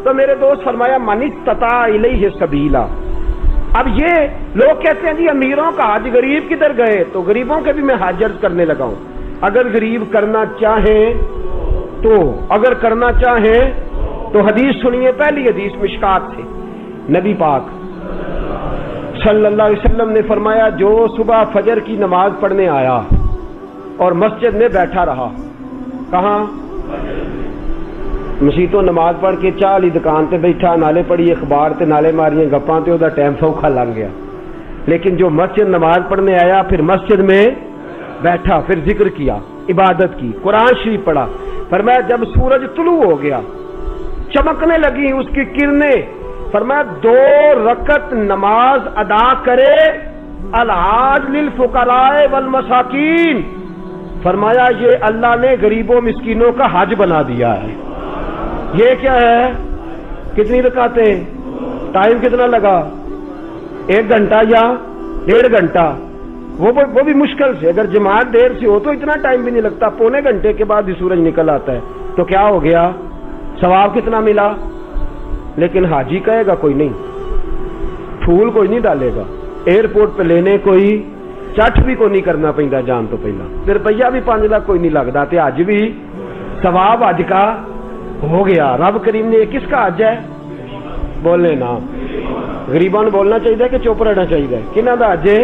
تو میرے دوست فرمایا من استطاع الیہ سبیلا. اب یہ لوگ کہتے ہیں جی امیروں کا حج غریب کدھر گئے، تو غریبوں کے بھی میں حج عرض کرنے لگا ہوں. اگر غریب کرنا چاہیں تو حدیث سنیے. پہلی حدیث مشکات سے نبی پاک صلی اللہ علیہ وسلم نے فرمایا جو صبح فجر کی نماز پڑھنے آیا اور مسجد میں بیٹھا رہا، کہاں؟ مسیح تو نماز پڑھ کے چاہ لی دکان تے بیٹھا، نالے پڑھی اخبار تے نالے ماریاں گپاں تے دا ٹائم سوکھا لنگ گیا. لیکن جو مسجد نماز پڑھنے آیا، پھر مسجد میں بیٹھا، پھر ذکر کیا، عبادت کی، قرآن شریف پڑھا. فرمایا جب سورج طلوع ہو گیا، چمکنے لگی اس کی کرنیں، فرمایا 2 رکعت نماز ادا کرے. الحاج للفقراء والمساکین، فرمایا یہ اللہ نے غریبوں مسکینوں کا حج بنا دیا ہے. یہ کیا ہے؟ کتنی رکعتیں؟ ٹائم کتنا لگا؟ 1 گھنٹہ یا 1.5 گھنٹہ؟ وہ بھی مشکل سے. اگر جماعت دیر سے ہو تو اتنا ٹائم بھی نہیں لگتا. پونے گھنٹے کے بعد ہی سورج نکل آتا ہے. تو کیا ہو گیا؟ ثواب کتنا ملا؟ لیکن حاجی کہے گا کوئی نہیں، پھول کوئی نہیں ڈالے گا، ایئرپورٹ پہ لینے کوئی چٹ بھی کوئی نہیں کرنا پہنتا جان تو پہلا، پھر روپیہ بھی 5 لاکھ کوئی نہیں لگتا. تے حج بھی ثواب حج کا ہو گیا. رب کریم نے کس کا حج ہے؟ بولنے نا. غریباں نوں بولنا چاہیے کہ چپ رہنا چاہیے؟ کنہاں دا حج ہے؟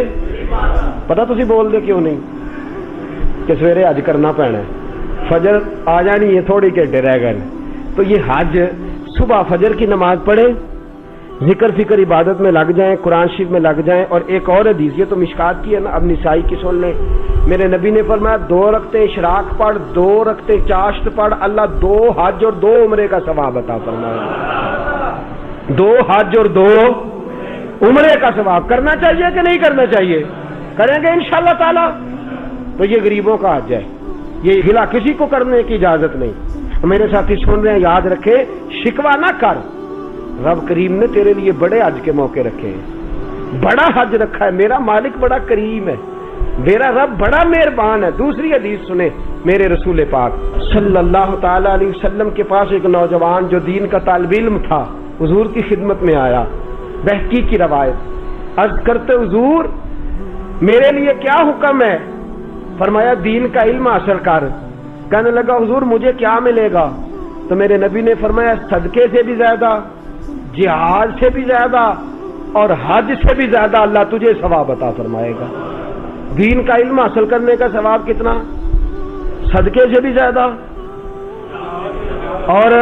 پتہ تسی بول دے کیوں نہیں؟ کہ سویرے حج کرنا پینا ہے، فجر آ جانی ہے، تھوڑی گھنٹے رہ گئے. تو یہ حج صبح فجر کی نماز پڑھیں، ذکر فکر عبادت میں لگ جائیں، قرآن شریف میں لگ جائیں. اور ایک اور حدیث، یہ تو مشکات کی ہے نا، اب نسائی کی سن لیں. میرے نبی نے فرمایا 2 رکعتیں اشراق پڑھ، 2 رکعتیں چاشت پڑھ، اللہ 2 حج اور 2 عمرے کا ثواب عطا فرمائے. 2 حج اور 2 عمرے کا ثواب. کرنا چاہیے کہ نہیں کرنا چاہیے؟ کریں گے انشاءاللہ تعالی. تو یہ غریبوں کا حج ہے، یہ گلا کسی کو کرنے کی اجازت نہیں. میرے ساتھی سن رہے ہیں، یاد رکھے، شکوہ نہ کر. رب کریم نے تیرے لیے بڑے حج کے موقع رکھے ہیں، بڑا حج رکھا ہے. میرا مالک بڑا کریم ہے، میرا رب بڑا مہربان ہے. دوسری حدیث سنیں، میرے رسول پاک صلی اللہ تعالی علیہ وسلم کے پاس ایک نوجوان جو دین کا طالب علم تھا، حضور کی خدمت میں آیا. بہقی کی روایت. عرض کرتے حضور میرے لیے کیا حکم ہے؟ فرمایا دین کا علم حاصل کر. کہنے لگا حضور مجھے کیا ملے گا؟ تو میرے نبی نے فرمایا صدقے سے بھی زیادہ، جہاد سے بھی زیادہ اور حج سے بھی زیادہ اللہ تجھے ثواب عطا فرمائے گا. دین کا علم حاصل کرنے کا ثواب کتنا؟ صدقے سے بھی زیادہ اور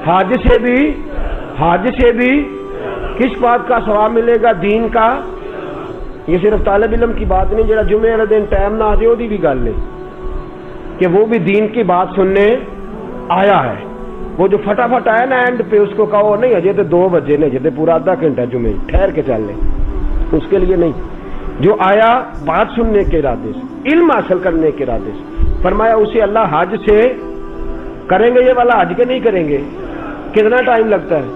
حج سے بھی. کس بات کا ثواب ملے گا؟ دین کا. یہ صرف طالب علم کی بات نہیں، جڑا جمعے والے دن ٹائم نہ آ جائے وہ بھی گل ہے کہ وہ بھی دین کی بات سننے آیا ہے. وہ جو فٹافٹ آیا نا اینڈ پہ، اس کو کہو نہیں اجے تو 2 بجے نے، اجے تو پورا آدھا گھنٹہ جمعے، ٹھہر کے چل لیں. اس کے لیے نہیں، جو آیا بات سننے کے ارادے سے، علم حاصل کرنے کے ارادے سے. فرمایا اسے اللہ حج سے کریں گے یہ والا حج کے نہیں کریں گے. کتنا ٹائم لگتا ہے؟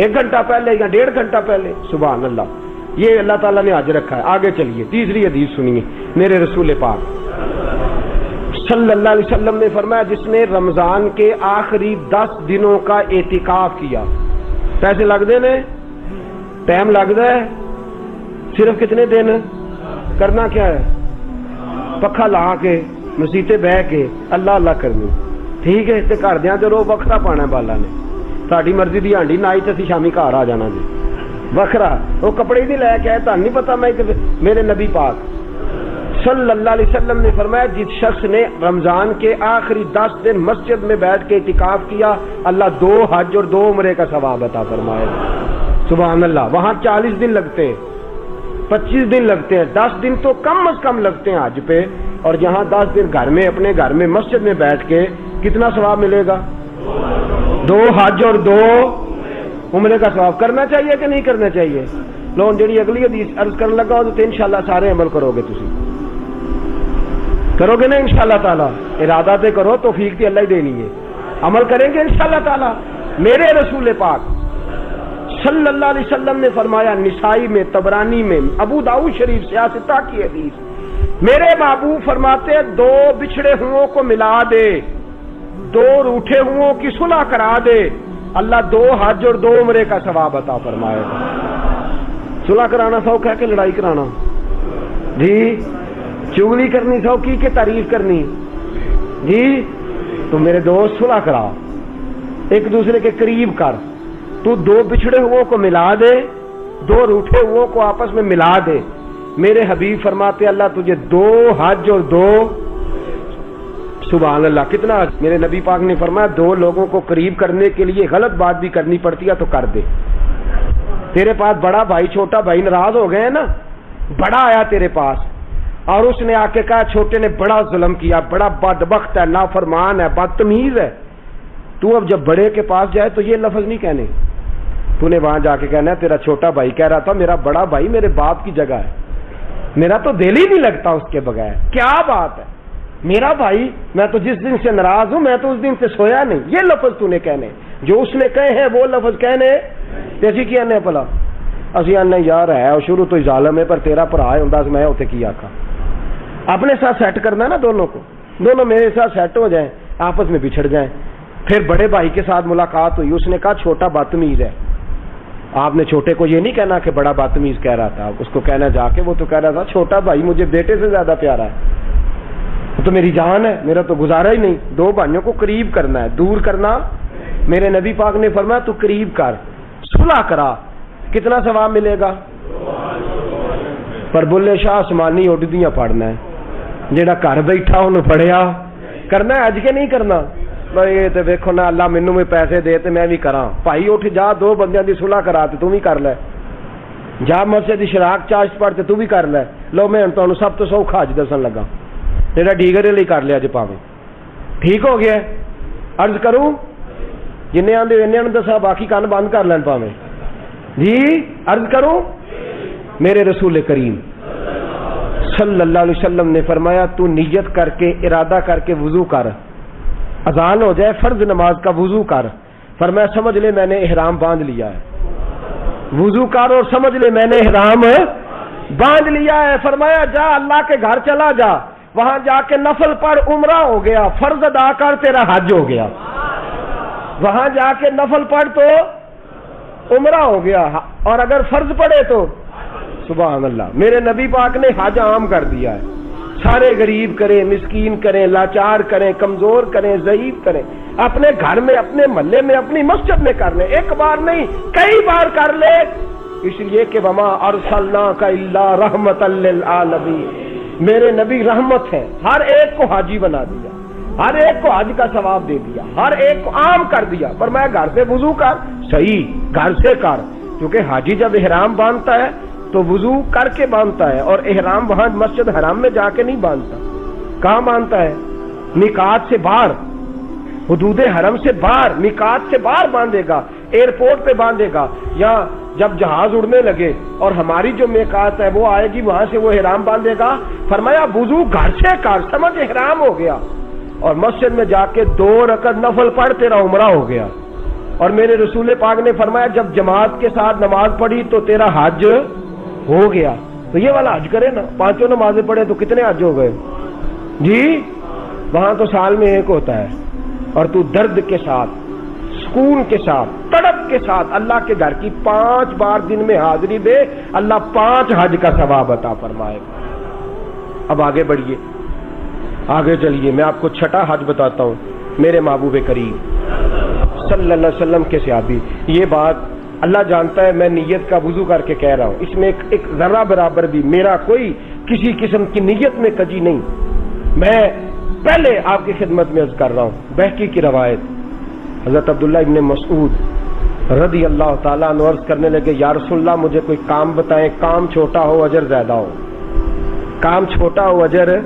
1 گھنٹہ پہلے یا 1.5 گھنٹہ پہلے. سبحان اللہ، یہ اللہ تعالیٰ نے حج رکھا ہے. آگے چلیے، تیسری حدیث سنیے. میرے رسول پاک صلی اللہ علیہ وسلم نے فرمایا جس نے رمضان کے آخری 10 دنوں کا اعتکاف کیا. پیسے لگتے ہیں، ٹائم لگتا ہے، صرف کتنے دن کرنا کیا ہے؟ پکھا لا کے مسیتے بہ کے اللہ اللہ کرنی. ٹھیک ہے، تے گھر دیاں تے رو وکھرا پانا بالا نے، ساڈی مرضی دی ہانڈی نہ آئی تے اسی شامی گھر آ جانا جی وکھرا. وہ کپڑے نہیں لے کے آئے، تہن نہیں پتا. میں میرے نبی پاک صلی اللہ علیہ وسلم نے فرمایا جس شخص نے رمضان کے آخری 10 دن مسجد میں بیٹھ کے اعتکاف کیا، اللہ 2 حج اور 2 عمرے کا ثواب عطا فرمائے. سبحان اللہ. وہاں 40 دن لگتے ہیں، 25 دن لگتے ہیں، 10 دن تو کم از کم لگتے ہیں حج پہ. اور جہاں 10 دن گھر میں اپنے گھر میں مسجد میں بیٹھ کے کتنا ثواب ملے گا؟ 2 حج اور 2 عمرے کا ثواب. کرنا چاہیے کہ نہیں کرنا چاہیے؟ لوگ جڑی اگلی حدیث عرض کرنے لگا ہو تو انشاءاللہ سارے عمل کرو گے. تسی کرو گے نا انشاءاللہ تعالی؟ ارادہ تے کرو، توفیق تے اللہ ہی دینی ہے. عمل کریں گے انشاءاللہ تعالی. میرے رسول پاک صلی اللہ علیہ وسلم نے فرمایا، نسائی میں، طبرانی میں، ابو داؤد شریف سیاستہ کی حدیث، میرے محبوب فرماتے 2 بچھڑے ہوں کو ملا دے، 2 روٹھے ہوں کی صلح کرا دے، اللہ 2 حج اور 2 عمرے کا ثواب عطا فرمائے گا۔ صلح کرانا سوکھ ہے کہ لڑائی کرانا؟ جی چغلی کرنی سوکھی کہ تعریف کرنی؟ جی تو میرے دوست صلح کرا، ایک دوسرے کے قریب کر، تو 2 بچھڑے ہوئے کو ملا دے، 2 روٹھے ہوئے کو آپس میں ملا دے۔ میرے حبیب فرماتے اللہ تجھے 2 حج اور 2 سبحان اللہ کتنا، میرے نبی پاک نے فرمایا 2 لوگوں کو قریب کرنے کے لیے غلط بات بھی کرنی پڑتی ہے تو کر دے۔ تیرے پاس بڑا بھائی چھوٹا بھائی ناراض ہو گئے نا، بڑا آیا تیرے پاس اور اس نے آ کے کہا چھوٹے نے بڑا ظلم کیا، بڑا بدبخت ہے، نافرمان ہے، بدتمیز ہے، تو اب جب بڑے کے پاس جائے تو یہ لفظ نہیں کہنے، تو نے وہاں جا کے کہنا ہے تیرا چھوٹا بھائی کہہ رہا تھا میرا بڑا بھائی میرے باپ کی جگہ ہے، میرا تو دل ہی نہیں لگتا اس کے بغیر، کیا بات ہے میرا بھائی، میں تو جس دن سے ناراض ہوں میں تو اس دن سے سویا نہیں، یہ لفظ تو نے کہنے، جو اس نے کہے ہیں وہ لفظ کہنے تیسی کی آنے پلا اسی آنے یار ہے اور شروع تو ہی ظالم ہے پر تیرا پر آئے ہوں میں ہوتے کی آکھا۔ اپنے ساتھ سیٹ کرنا نا دونوں کو، دونوں میرے ساتھ سیٹ ہو جائیں، آپس میں بچھڑ جائیں۔ پھر بڑے بھائی کے ساتھ ملاقات ہوئی، اس نے کہا چھوٹا بدتمیز ہے، آپ نے چھوٹے کو یہ نہیں کہنا کہ بڑا بدتمیز کہہ رہا تھا، اس کو کہنا جا کے وہ تو کہہ رہا تھا چھوٹا بھائی مجھے بیٹے سے زیادہ پیارا ہے، وہ تو میری جان ہے، میرا تو گزارا ہی نہیں۔ 2 بھائیوں کو قریب کرنا ہے، دور کرنا۔ میرے نبی پاک نے فرمایا تو قریب کر، صلح کرا، کتنا ثواب ملے گا؟ پر بلے شاہ آسمانی اڈدیاں پڑھنا ہے، جیڑا گھر بیٹھا انہوں پڑھیا کرنا ہے، اج کے نہیں کرنا بھائی تے ویکھو نا اللہ مینوں بھی پیسے دے تے میں بھی کراں، بھائی اٹھ جا 2 بندیاں دی صلح کرا تے تو بھی کر لے، جا مسجد دی شراک چاشت پڑھ تے تو بھی کر لے۔ لو میں تانوں سب تو سوکھا اج دسن لگا، جیڑا ڈیگرے لئی کر لیا جے پاویں ٹھیک ہو گیا۔ عرض کروں جنہیں آندے انہاں نوں دسا باقی کان بند کر لین پاویں جی، عرض کروں میرے رسول کریم صلی اللہ علیہ وسلم نے فرمایا تو نیت کر کے ارادہ کر کے وضو کر، اذان ہو جائے فرض نماز کا وضو کر، فرمایا سمجھ لے میں نے احرام باندھ لیا ہے، وضو کر اور سمجھ لے میں نے احرام باندھ لیا ہے۔ فرمایا جا اللہ کے گھر چلا جا، وہاں جا کے نفل پڑھ عمرہ ہو گیا، فرض ادا کر تیرا حج ہو گیا، وہاں جا کے نفل پڑھ تو عمرہ ہو گیا، اور اگر فرض پڑھے تو سبحان اللہ۔ میرے نبی پاک نے حج عام کر دیا ہے، سارے غریب کریں، مسکین کریں، لاچار کریں، کمزور کریں، ضعیف کریں، اپنے گھر میں، اپنے محلے میں، اپنی مسجد میں کر لیں، ایک بار نہیں کئی بار کر لے، اس لیے کہ وما ارسلناک الا رحمۃ للعالمین، میرے نبی رحمت ہیں، ہر ایک کو حاجی بنا دیا، ہر ایک کو حج کا ثواب دے دیا، ہر ایک کو عام کر دیا۔ پر میں گھر سے وضو کر، صحیح گھر سے کر، کیونکہ حاجی جب احرام باندھتا ہے تو وضو کر کے باندھتا ہے، اور احرام وہاں مسجد حرام میں جا کے نہیں باندھتا، کہاں باندھتا ہے؟ میقات سے باہر، حدود حرم سے باہر، میقات سے باہر باندھے گا، ایئرپورٹ پہ باندھے گا، یا جب جہاز اڑنے لگے اور ہماری جو میقات ہے وہ آئے گی وہاں سے وہ احرام باندھے گا۔ فرمایا وضو گھر سے کر، سمجھ احرام ہو گیا، اور مسجد میں جا کے 2 رکعت نفل پڑھ تیرا عمرہ ہو گیا۔ اور میرے رسول پاک نے فرمایا جب جماعت کے ساتھ نماز پڑھی تو تیرا حج ہو گیا۔ تو یہ والا حج کرے نا، 5 نمازیں پڑھے تو کتنے حج ہو گئے جی؟ وہاں تو سال میں ایک ہوتا ہے، اور تو درد کے ساتھ، سکون کے ساتھ، تڑپ کے ساتھ اللہ کے گھر کی 5 بار دن میں حاضری دے، اللہ 5 حج کا ثواب عطا فرمائے گا۔ اب آگے بڑھیے، آگے چلیے، میں آپ کو 6واں حج بتاتا ہوں۔ میرے محبوب کریم صلی اللہ علیہ وسلم کے صحابی، یہ بات اللہ جانتا ہے میں نیت کا وضو کر کے کہہ رہا ہوں، اس میں ایک ذرہ برابر بھی میرا کوئی کسی قسم کی نیت میں کجی نہیں، میں پہلے آپ کی خدمت میں عرض کر رہا ہوں۔ بہقی کی روایت، حضرت عبداللہ ابن مسعود رضی اللہ تعالیٰ عنہ عرض کرنے لگے یا رسول اللہ مجھے کوئی کام بتائیں، کام چھوٹا ہو اجر زیادہ ہو، کام چھوٹا ہو اجر۔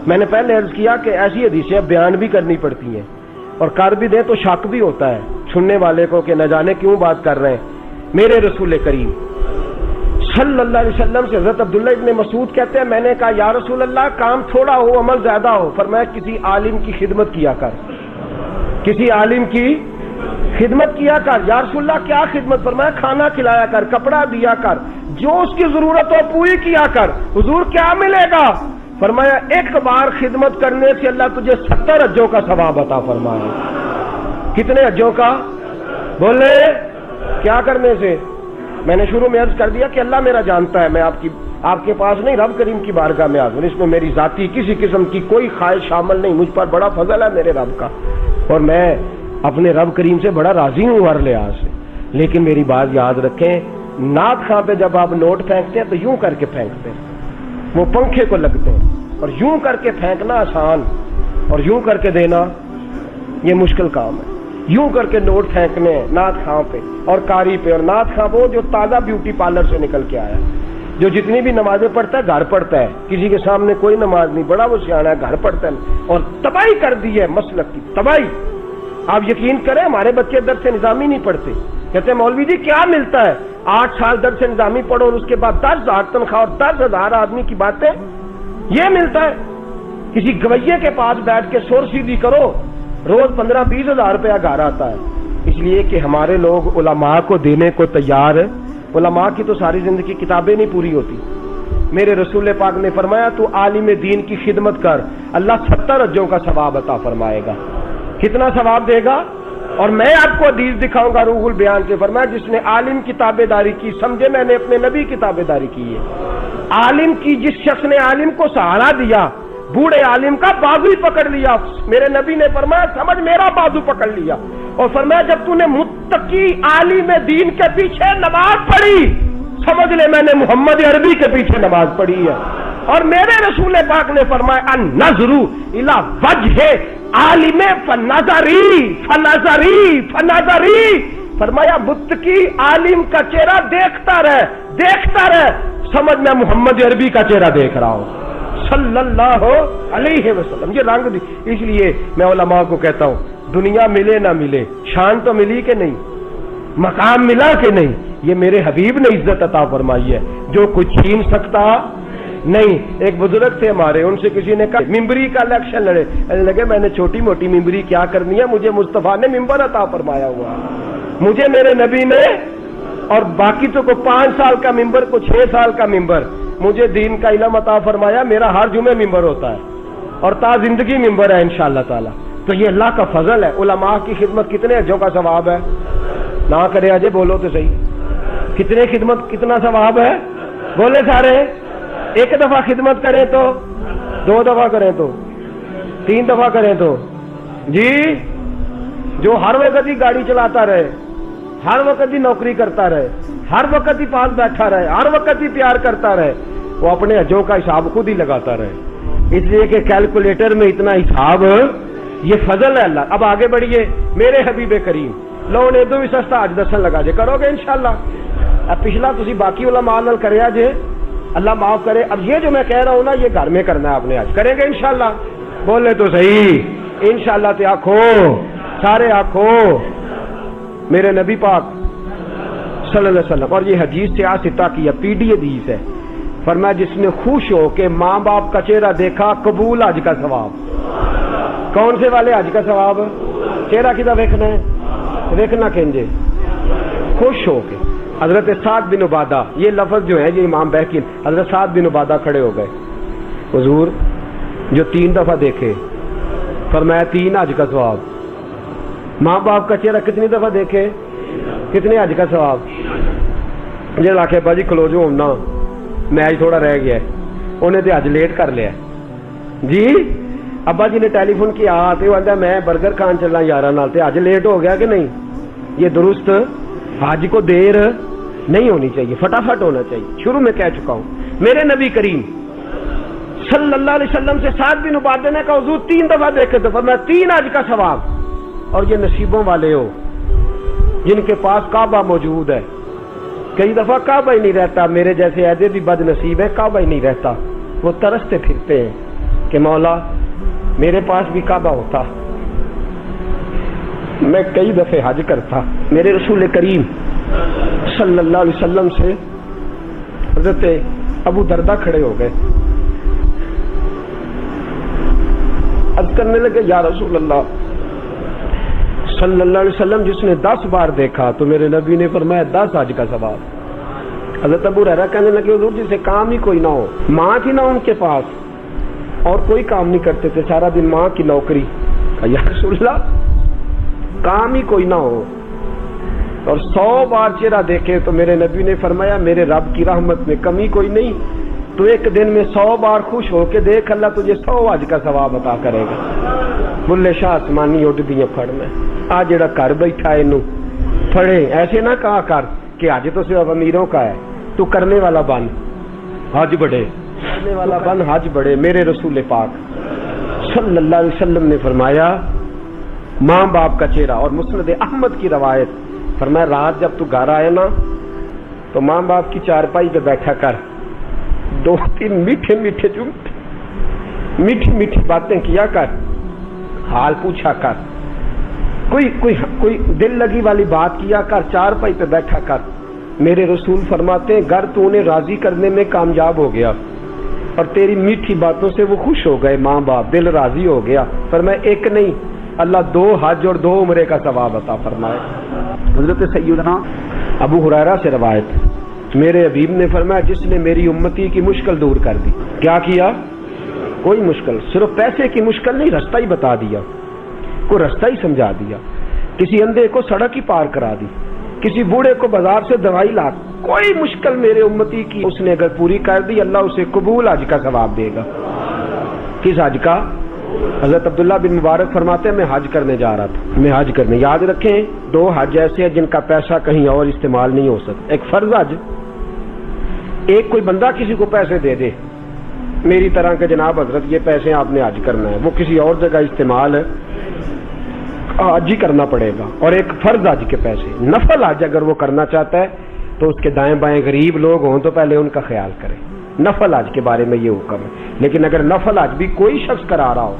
میں نے پہلے عرض کیا کہ ایسی حدیثیں بیان بھی کرنی پڑتی ہیں، اور کر بھی دیں تو شک بھی ہوتا ہے سننے والے کو کہ نہ جانے کیوں بات کر رہے ہیں۔ میرے رسول کریم صلی اللہ علیہ وسلم سے حضرت عبداللہ ابن مسعود کہتے ہیں میں نے کہا یا رسول اللہ کام تھوڑا ہو عمل زیادہ ہو، فرمایا کسی عالم کی خدمت کیا کر، کسی عالم کی خدمت کیا کر۔ یا رسول اللہ کیا خدمت؟ فرمایا کھانا کھلایا کر، کپڑا دیا کر، جو اس کی ضرورت ہو پوری کیا کر۔ حضور کیا ملے گا؟ فرمایا 1 بار خدمت کرنے سے اللہ تجھے 70 حجوں کا ثواب عطا فرمائے۔ کتنے حجوں کا؟ بولے کیا کرنے سے؟ میں نے شروع میں عرض کر دیا کہ اللہ میرا جانتا ہے، میں آپ کے پاس نہیں، رب کریم کی بارگاہ میں حاضر، اس میں میری ذاتی کسی قسم کی کوئی خواہش شامل نہیں، مجھ پر بڑا فضل ہے میرے رب کا، اور میں اپنے رب کریم سے بڑا راضی ہوں ہر لحاظ سے۔ لیکن میری بات یاد رکھیں، نعت خواں پہ جب آپ نوٹ پھینکتے ہیں تو یوں کر کے پھینکتے ہیں، وہ پنکھے کو لگتے ہیں، اور یوں کر کے پھینکنا آسان اور یوں کر کے دینا یہ مشکل کام ہے۔ یوں کر کے نوٹ پھینکنے ہیں نعت خواں پہ اور قاری پہ، اور نعت خواں وہ جو تازہ بیوٹی پارلر سے نکل کے آیا، جو جتنی بھی نمازیں پڑھتا ہے گھر پڑھتا ہے، کسی کے سامنے کوئی نماز نہیں، بڑا وہ سیاح ہے، گھر پڑھتا ہے، اور تباہی کر دی ہے مسلک کی تباہی۔ آپ یقین کریں ہمارے بچے درس نظامی نہیں پڑھتے، کہتے ہیں مولوی جی کیا ملتا ہے؟ 8 سال درس نظامی پڑھو اور اس کے بعد 10,000 تنخواہ اور 10,000 آدمی کی باتیں، یہ ملتا ہے؟ کسی گویے کے پاس بیٹھ کے سور سیدھی کرو، روز 15-20 ہزار روپیہ گھر آتا ہے۔ اس لیے کہ ہمارے لوگ علماء کو دینے کو تیار ہے۔ علماء کی تو ساری زندگی کتابیں نہیں پوری ہوتی۔ میرے رسول پاک نے فرمایا تو عالم دین کی خدمت کر، اللہ 70 حجوں کا ثواب عطا فرمائے گا۔ کتنا ثواب دے گا؟ اور میں آپ کو حدیث دکھاؤں گا روح البیان سے، فرمایا جس نے عالم کی تابع داری کی، سمجھے میں نے اپنے نبی کی تابع داری کی ہے۔ عالم کی، جس شخص نے عالم کو سہارا دیا، بوڑھے عالم کا بازو ہی پکڑ لیا، میرے نبی نے فرمایا سمجھ میرا بازو پکڑ لیا، اور فرمایا جب تو نے متقی عالم دین کے پیچھے نماز پڑھی، سمجھ لے میں نے محمد عربی کے پیچھے نماز پڑھی ہے۔ اور میرے رسول پاک نے فرمایا النظر الی وجہ عالم فنظری، فرمایا متقی عالم کا چہرہ دیکھتا رہ، سمجھ میں محمد عربی کا چہرہ دیکھ رہا ہوں صلی اللہ علیہ وسلم۔ یہ رنگ دی، اس لیے میں علماء کو کہتا ہوں دنیا ملے نہ ملے، شان تو ملی کہ نہیں، مقام ملا کہ نہیں، یہ میرے حبیب نے عزت عطا فرمائی ہے، جو کچھ چھین سکتا نہیں۔ ایک بزرگ تھے ہمارے، ان سے کسی نے کہا ممبری کا الیکشن لگے، میں نے چھوٹی موٹی ممبری کیا کرنی ہے، مجھے مصطفیٰ نے ممبر عطا فرمایا ہوا، مجھے میرے نبی نے، اور باقی تو کو 5 سال کا ممبر، کو 6 سال کا ممبر، مجھے دین کا علم عطا فرمایا، میرا ہر جمعے ممبر ہوتا ہے اور تا زندگی ممبر ہے انشاءاللہ تعالی۔ تو یہ اللہ کا فضل ہے۔ علماء کی خدمت کتنے حجوں کا ثواب ہے؟ نہ کرے اجے بولو تو صحیح، کتنے خدمت کتنا ثواب ہے؟ بولے سارے، 1 دفعہ خدمت کریں تو، 2 دفعہ کریں تو، 3 دفعہ کریں تو، جی جو ہر وقت ہی گاڑی چلاتا رہے، ہر وقت ہی نوکری کرتا رہے، ہر وقت ہی پاس بیٹھا رہے، ہر وقت ہی پیار کرتا رہے، وہ اپنے حجوں کا حساب خود ہی لگاتا رہے، اس لیے کہ کیلکولیٹر میں اتنا حساب، یہ فضل ہے اللہ۔ اب آگے بڑھیے، میرے حبیب کریم لو نے دو بھی سستا حج دسن لگا جے، کرو گے انشاءاللہ؟ اب پچھلا تسی باقی علماء نال کریا جے، اللہ معاف کرے۔ اب یہ جو میں کہہ رہا ہوں نا، یہ گھر میں کرنا ہے اپنے، حج کریں گے انشاءاللہ؟ بولے تو صحیح انشاءاللہ۔ تے آنکھو سارے آنکھو میرے نبی پاک صلی اللہ علیہ وسلم، اور یہ حدیث سے آستا کی پی ڈی حدیث ہے، فرمایا جس نے خوش ہو کہ ماں باپ کا چہرہ دیکھا، قبول حج کا ثواب۔ کون سے والے حج کا ثواب؟ چہرہ کدھا ویکھنا ہے؟ ویکھنا کہنجے خوش ہو کے۔ حضرت سعد بن عبادہ، یہ لفظ جو ہے یہ امام بہقی، حضرت سعد بن عبادہ کھڑے ہو گئے، حضور جو 3 دفعہ دیکھے، فرمایا 3 حج کا ثواب۔ ماں باپ کا چہرہ کتنی دفعہ دیکھے، کتنے حج کا ثواب؟ مجھے آخیا باجی کھلو جو ہونا، میچ تھوڑا رہ گیا ہے، انہیں تو حج لیٹ کر لیا جی۔ ابا جی نے ٹیلی فون کیا تو وہ آتا میں برگر کھان چلنا یارہ نال، تے حج لیٹ ہو گیا کہ نہیں؟ یہ درست، حج کو دیر نہیں ہونی چاہیے، فٹافٹ ہونا چاہیے۔ شروع میں کہہ چکا ہوں، میرے نبی کریم صلی اللہ علیہ وسلم سے سعد بن عبادہ نے کہا حضور 3 دفعہ دیکھے تو فرمایا 3 حج کا ثواب۔ اور یہ نصیبوں والے ہو جن کے پاس کعبہ موجود ہے، کئی دفعہ کعبہ ہی نہیں رہتا، میرے جیسے ایسے بھی بد نصیب ہے، کعبہ ہی نہیں رہتا، وہ ترستے پھرتے ہیں کہ مولا میرے پاس بھی کعبہ ہوتا، میں کئی دفعے حج کرتا۔ میرے رسول کریم صلی اللہ علیہ وسلم سے حضرت ابو دردہ کھڑے ہو گئے، عرض کرنے لگے یا رسول اللہ صلی اللہ علیہ وسلم جس نے 10 بار دیکھا تو میرے نبی نے فرمایا 10 حج کا ثواب۔ حضرت ابو ہریرہ کہنے لگے حضور جسے کام ہی کوئی نہ ہو، ماں تھی نہ ان کے پاس اور کوئی کام نہیں کرتے تھے، سارا دن ماں کی نوکری، یا رسول اللہ کام ہی کوئی نہ ہو اور 100 بار چہرہ دیکھے تو میرے نبی نے فرمایا میرے رب کی رحمت میں کمی کوئی نہیں، تو ایک دن میں 100 بار خوش ہو کے دیکھ، اللہ تجھے 100 حج کا ثواب عطا کرے گا۔ بلے شاہ آسمانی اڈ دیاں پھڑ میں آ جڑا گھر بیٹھا اینو پھڑے، ایسے نہ کہا کر کہ حج تو صرف امیروں کا ہے، تو کرنے والا بن، حج بڑھے، کرنے والا بن، حج بڑھے۔ میرے رسول پاک صلی اللہ علیہ وسلم نے فرمایا ماں باپ کا چہرہ، اور مسند احمد کی روایت، فرمایا رات جب تو گھر آئے نا تو ماں باپ کی چارپائی پہ بیٹھا کر، 2-3 میٹھے میٹھے جملے، میٹھی میٹھی باتیں کیا کر، حال پوچھا کر، کوئی دل لگی والی بات کیا کر، چارپائی پہ بیٹھا کر۔ میرے رسول فرماتے ہیں گر تو انہیں راضی کرنے میں کامیاب ہو گیا اور تیری میٹھی باتوں سے وہ خوش ہو گئے، ماں باپ دل راضی ہو گیا، فرمایا ایک نہیں اللہ 2 حج اور 2 عمرے کا ثواب عطا فرمائے۔ حضرت سیدنا ابو ہریرہ سے روایت، میرے حبیب نے فرمایا جس نے میری امتی کی مشکل دور کر دی، کیا کیا؟ کوئی مشکل، صرف پیسے کی مشکل نہیں، رستہ ہی بتا دیا، کوئی رستہ ہی سمجھا دیا، کسی اندھے کو سڑک ہی پار کرا دی، کسی بوڑھے کو بازار سے دوائی لا، کوئی مشکل میرے امتی کی اس نے اگر پوری کر دی، اللہ اسے قبول حج کا ثواب دے گا۔ کس حج کا؟ حضرت عبداللہ بن مبارک فرماتے ہیں میں حج کرنے جا رہا تھا، میں حج کرنے، یاد رکھیں 2 حج ایسے ہیں جن کا پیسہ کہیں اور استعمال نہیں ہو سکتا، ایک فرض حج، ایک کوئی بندہ کسی کو پیسے دے دے میری طرح کہ جناب حضرت یہ پیسے آپ نے حج کرنا ہے، وہ کسی اور جگہ استعمال حج ہی کرنا پڑے گا، اور ایک فرض حج کے پیسے، نفل حج اگر وہ کرنا چاہتا ہے تو اس کے دائیں بائیں غریب لوگ ہوں تو پہلے ان کا خیال کرے، نفل حج کے بارے میں یہ حکم ہے۔ لیکن اگر نفل حج بھی کوئی شخص کرا رہا ہو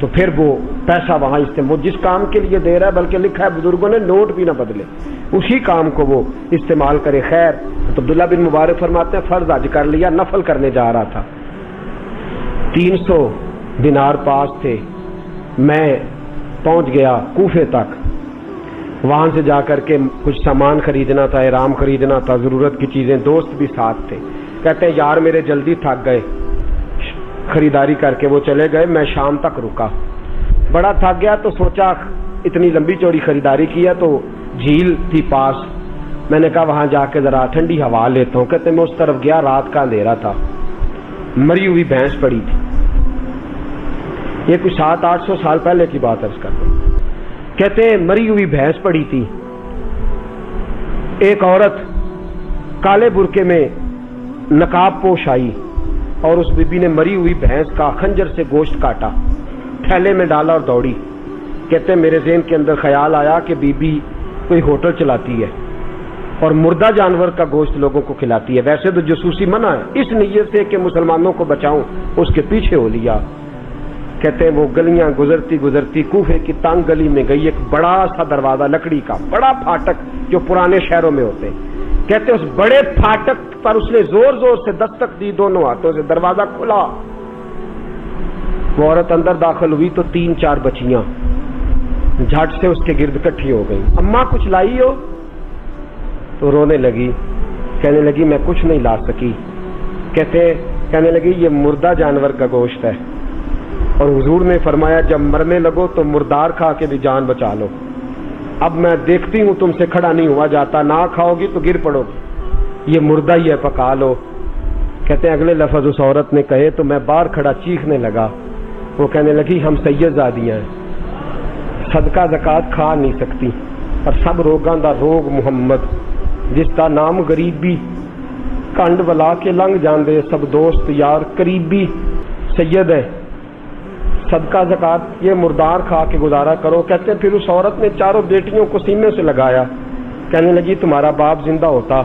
تو پھر وہ پیسہ وہاں استعمال، جس کام کے لیے دے رہا ہے، بلکہ لکھا ہے بزرگوں نے نوٹ بھی نہ بدلے، اسی کام کو وہ استعمال کرے۔ خیر تو عبداللہ بن مبارک فرماتے ہیں فرض حج کر لیا، نفل کرنے جا رہا تھا، 300 دینار پاس تھے، میں پہنچ گیا کوفے تک، وہاں سے جا کر کے کچھ سامان خریدنا تھا، احرام خریدنا تھا، ضرورت کی چیزیں، دوست بھی ساتھ تھے، کہتے ہیں یار میرے جلدی تھک گئے، خریداری کر کے وہ چلے گئے، میں شام تک رکا، بڑا تھک گیا تو سوچا اتنی لمبی چوڑی خریداری کیا تو جھیل تھی پاس، میں نے کہا وہاں جا کے ذرا ٹھنڈی ہوا لیتا ہوں، کہتے میں اس طرف گیا، رات کا اندھیرا تھا، مری ہوئی بھینس پڑی تھی، یہ کچھ 700-800 سال پہلے کی بات عرض کر دوں، کہتے ہیں مری ہوئی بھینس پڑی تھی، ایک عورت کالے برقعے میں نقاب پوش آئی اور اس بی بی نے مری ہوئی بھینس کا خنجر سے گوشت کاٹا، تھیلے میں ڈالا اور دوڑی۔ کہتے ہیں میرے ذہن کے اندر خیال آیا کہ بی بی کوئی ہوٹل چلاتی ہے اور مردہ جانور کا گوشت لوگوں کو کھلاتی ہے، ویسے تو جاسوسی منع ہے، اس نیت سے کہ مسلمانوں کو بچاؤں اس کے پیچھے ہو لیا۔ کہتے ہیں وہ گلیاں گزرتی گزرتی کوفے کی تنگ گلی میں گئی، ایک بڑا سا دروازہ لکڑی کا، بڑا پھاٹک جو پرانے شہروں میں ہوتے ہیں، کہتے اس بڑے پھاٹک پر اس نے زور زور سے دستک دی، دونوں ہاتھوں سے دروازہ کھلا، وہ عورت اندر داخل ہوئی تو 3-4 بچیاں جھٹ سے اس کے گرد اکٹھی ہو گئی، اماں کچھ لائی ہو؟ تو رونے لگی، کہنے لگی میں کچھ نہیں لا سکی، کہنے لگی یہ مردہ جانور کا گوشت ہے، اور حضور نے فرمایا جب مرنے لگو تو مردار کھا کے بھی جان بچا لو، اب میں دیکھتی ہوں تم سے کھڑا نہیں ہوا جاتا، نہ کھاؤ گی تو گر پڑو گی، یہ مردہ ہی ہے پکا لو۔ کہتے ہیں اگلے لفظ اس عورت نے کہے تو میں باہر کھڑا چیخنے لگا، وہ کہنے لگی ہم سید زادیاں ہیں، صدقہ زکات کھا نہیں سکتی، پر سب روگاں دا روگ محمد، جس کا نام غریبی، کنڈ ولا کے لنگ جاندے سب دوست یار قریبی، سید ہے، صدقہ زکات یہ مردار کھا کے گزارا کرو۔ کہتے ہیں پھر اس عورت نے 4 بیٹیوں کو سینے سے لگایا، کہنے لگی تمہارا باپ زندہ ہوتا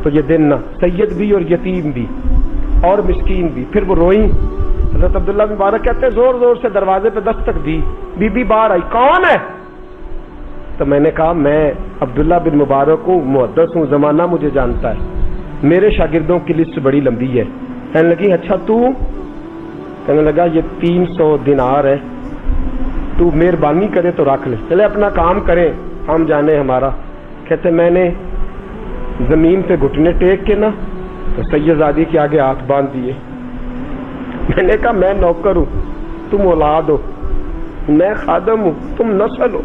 تو یہ دن نہ، سید بھی اور یتیم بھی اور مسکین بھی۔ پھر وہ روئیں، حضرت عبداللہ بن مبارک کہتے ہیں زور زور سے دروازے پہ دستک دی، بی بی باہر آئی، کون ہے؟ تو میں نے کہا میں عبداللہ بن مبارک ہوں، محدث ہوں، زمانہ مجھے جانتا ہے، میرے شاگردوں کی لسٹ بڑی لمبی ہے۔ کہنے لگی اچھا تو؟ کہنے لگا یہ 300 دینار ہے، تو مہربانی کرے تو رکھ لے، چلے اپنا کام کریں ہم جانے ہمارا۔ کہتے میں نے زمین پہ گھٹنے ٹیک کے نا تو سید زادی کے آگے ہاتھ باندھ دیے، میں نے کہا میں نوکر ہوں، تم اولاد ہو، میں خادم ہوں، تم نسل ہو،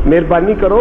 مہربانی کرو